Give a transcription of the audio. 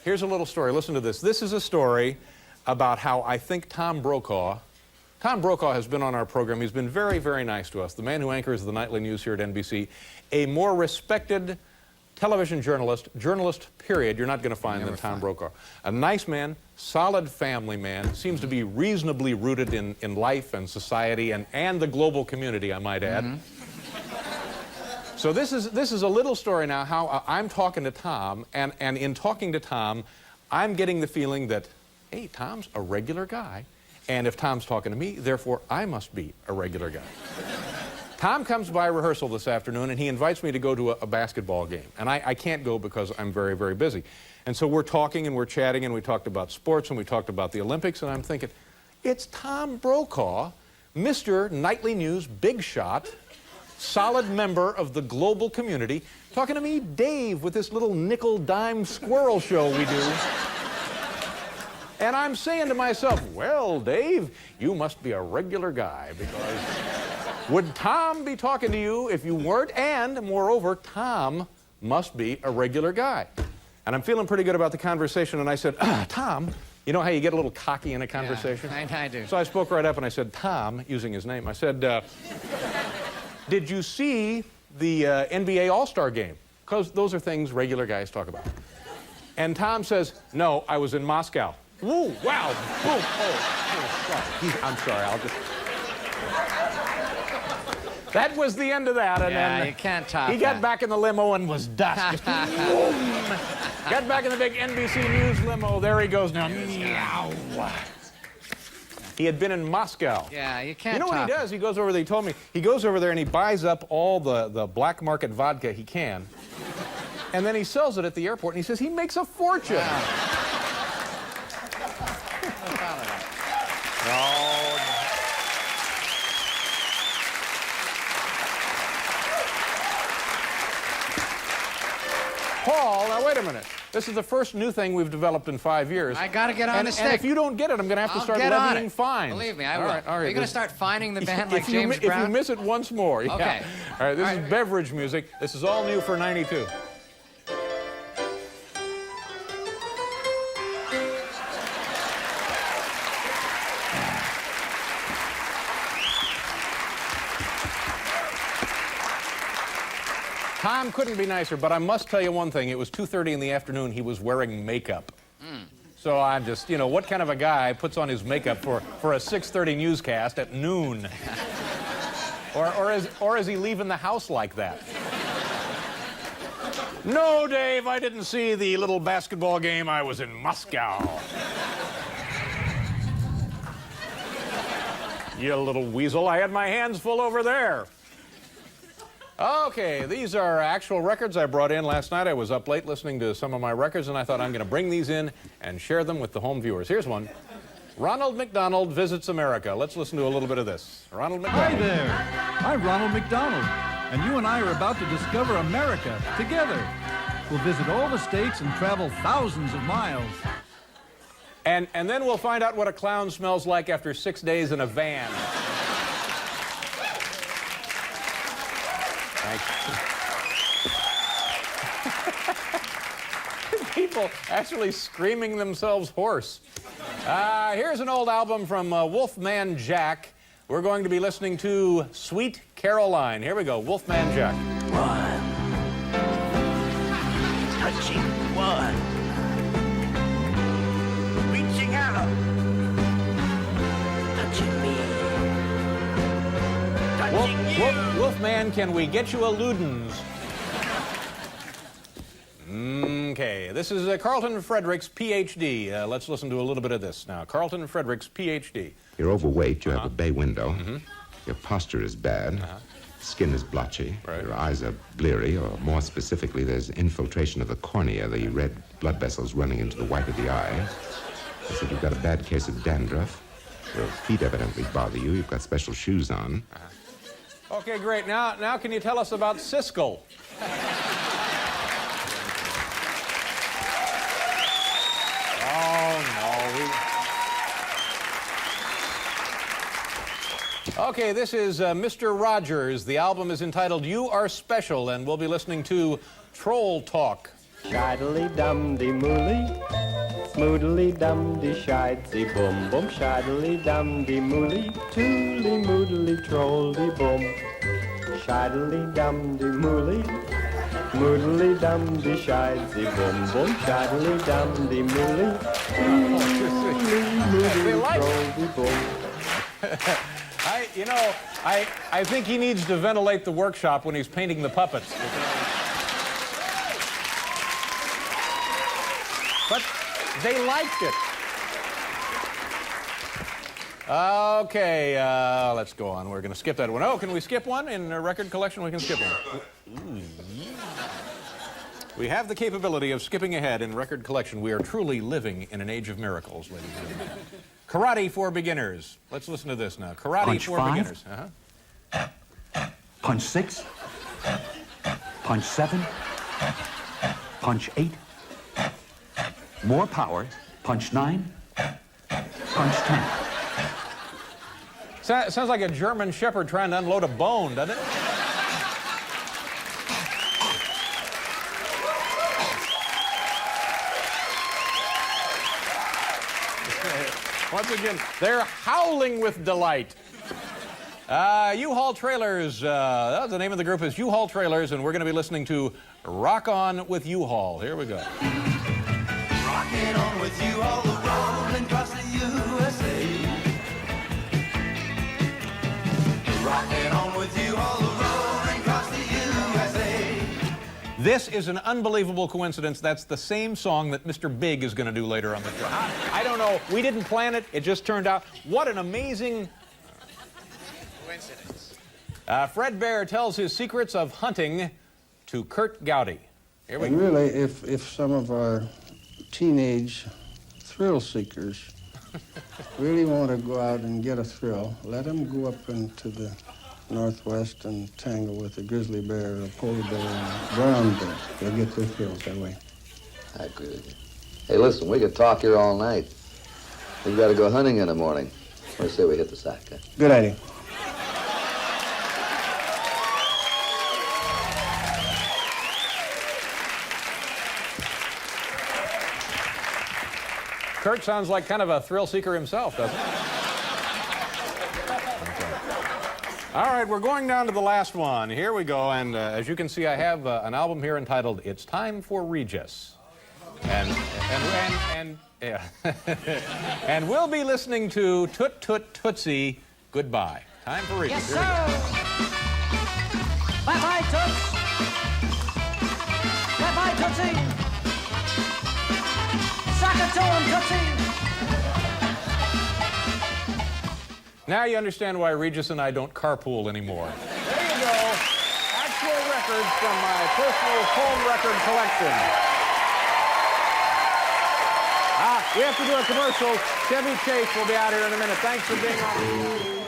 Here's a little story. Listen to this. This is a story about how I think Tom Brokaw has been on our program. He's been very, very nice to us. The man who anchors the nightly news here at NBC, a more respected television journalist period, you're not going to find than Tom Brokaw. A nice man, solid family man, seems to be reasonably rooted in life and society and the global community, I might add. So this is a little story now how I'm talking to Tom, and in talking to Tom, I'm getting the feeling that, hey, Tom's a regular guy, and if Tom's talking to me, therefore I must be a regular guy. Tom comes by rehearsal this afternoon, and he invites me to go to a basketball game, and I can't go because I'm very, very busy. And so we're talking and we're chatting, and we talked about sports, and we talked about the Olympics, and I'm thinking, it's Tom Brokaw, Mr. Nightly News Big Shot, solid member of the global community, talking to me, Dave, with this little nickel-dime squirrel show we do. And I'm saying to myself, well, Dave, you must be a regular guy, because would Tom be talking to you if you weren't? And moreover, Tom must be a regular guy. And I'm feeling pretty good about the conversation, and I said, Tom, you know how you get a little cocky in a conversation? Yeah, I do. So I spoke right up and I said, Tom, using his name, I said, did you see the NBA All-Star game? Because those are things regular guys talk about. And Tom says, no, I was in Moscow. Woo, wow, boom, sorry. I'm sorry, I'll just... That was the end of that, and then you can't top he got back in the limo and was dust. Got back in the big NBC News limo. There he goes now. He had been in Moscow. Yeah, you can't. You know what he does? He goes over there. He told me he goes over there and he buys up all the black market vodka he can, and then he sells it at the airport. And he says he makes a fortune. Wow. Paul, now wait a minute. This is the first new thing we've developed in 5 years. I gotta get on the stick. And if you don't get it, I'm going to have to start levying fines. Believe me, I will. All right. Are you going to start fining the band like James Brown? If you miss it once more. Yeah. Okay. All right, this is beverage music. This is all new for '92. Tom couldn't be nicer, but I must tell you one thing. It was 2:30 in the afternoon. He was wearing makeup. So I'm just, you know, what kind of a guy puts on his makeup for a 6:30 newscast at noon? or is he leaving the house like that? No, Dave, I didn't see the little basketball game. I was in Moscow. You little weasel. I had my hands full over there. Okay, these are actual records I brought in last night. I was up late listening to some of my records, and I thought I'm going to bring these in and share them with the home viewers. Here's one. Ronald McDonald Visits America. Let's listen to a little bit of this. Ronald McDonald. Hi there. I'm Ronald McDonald, and you and I are about to discover America together. We'll visit all the states and travel thousands of miles. And then we'll find out what a clown smells like after 6 days in a van. People actually screaming themselves hoarse. Here's an old album from Wolfman Jack. We're going to be listening to Sweet Caroline. Here we go, Wolfman Jack. One. Touching one. Reaching out. Touching me. Touching you. Wolfman, can we get you a Ludens? Okay, this is Carlton Fredericks, Ph.D. Let's listen to a little bit of this now. Carlton Fredericks, Ph.D. You're overweight, you have a bay window, your posture is bad, skin is blotchy, your eyes are bleary, or more specifically, there's infiltration of the cornea, the red blood vessels running into the white of the eye. I said you've got a bad case of dandruff. Your feet evidently bother you. You've got special shoes on. Okay, great. Now can you tell us about Siskel? Okay, this is Mr. Rogers. The album is entitled You Are Special, and we'll be listening to Troll Talk. Shiddly-dum-de-mooly, Smoodly dumdy shidesy boom boom shidely dumdy mooly tooly moodly trolly boom shidely dumdy mooly moodly dumdy shidesy boom boom shidely dumdy mooly tooly moodly trolly boom. I think he needs to ventilate the workshop when he's painting the puppets. But they liked it. Okay, let's go on. We're going to skip that one. Oh, can we skip one in a record collection? We can skip one. Ooh, yeah. We have the capability of skipping ahead in record collection. We are truly living in an age of miracles, ladies and gentlemen. Karate for beginners. Let's listen to this now. Karate Punch for 5. beginners. Punch 6. Punch 7. Punch 8. More power. Punch 9. Punch 10. Sounds like a German shepherd trying to unload a bone, doesn't it? Once again, they're howling with delight. U-Haul Trailers, the name of the group is U-Haul Trailers, and we're going to be listening to Rock On with U-Haul. Here we go. Rocking on with you all rolling across the USA. Rocking on with you all rolling across the USA. This is an unbelievable coincidence. That's the same song that Mr. Big is going to do later on the show. I don't know. We didn't plan it. It just turned out. What an amazing Coincidence. Fred Bear tells his secrets of hunting to Kurt Gowdy. Here we And go. really, if some of our teenage thrill seekers really want to go out and get a thrill, let them go up into the Northwest and tangle with a grizzly bear, a polar bear, and a brown bear. They'll get their thrills that way. I agree with you. Hey, listen, we could talk here all night. We've got to go hunting in the morning. Let's say we hit the sack. Huh? Good idea. Kurt sounds like kind of a thrill seeker himself, doesn't he? All right, we're going down to the last one. Here we go, and as you can see, I have an album here entitled "It's Time for Regis," and yeah, and we'll be listening to "Toot Toot Tootsie Goodbye." Time for Regis. Yes, Here we go. sir. Bye-bye, Toots. Bye-bye, Tootsie. Suck it to him, Tootsie. Now you understand why Regis and I don't carpool anymore. There you go. Actual records from my personal home record collection. We have to do a commercial. Chevy Chase will be out here in a minute. Thanks for being on.